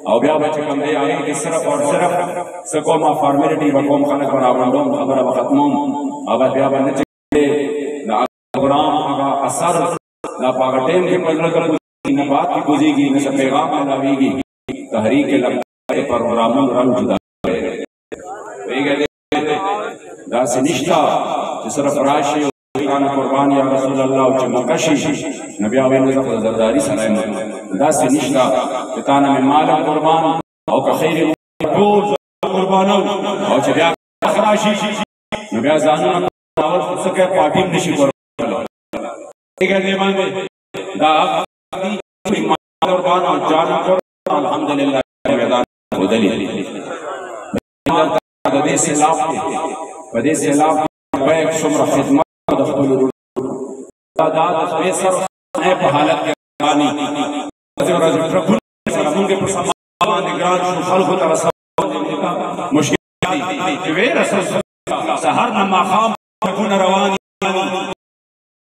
او بیا به چې کوم دی هغې کې صرف او صرف څه کومه فارمیلټي به کوم خلک به راغونډوم خبره به ختموم او بیا به نه چې د قرآن هغه اثر دا په هغه ټایم کې په زړه کې نه بات کې ګوزېږي نه څه پیغام ملاویږي تحریک لبیک پروګرامونو رنګ جدا پوهېږئ داسې نشته چې صرف راشي کان قربان یا رسول الله او چې مکه شي نو بیا وایي زه خو د زرداري سره یم داسې نشته چې تا نه مې مال قربان او که خیر ټول قربانو او چې بیا راشي نو بیا ځانونه څه کوي پارټي هم نشي قربانولی پوهېږئ دې باندې دا قربان او جان قربان الحمدلله میدان ښودلي د دې سیلاب کې په دې سیلاب کې بیک څومره خدمت د خپلو دا د خپې سر په حالت کې رواني ورځې ورځې ټرکونه سره مونږ په سامان باندې ګران شو خلکو ته رسول مشکل دي چې وې رسول سهار نه ماښام ټرکونه روان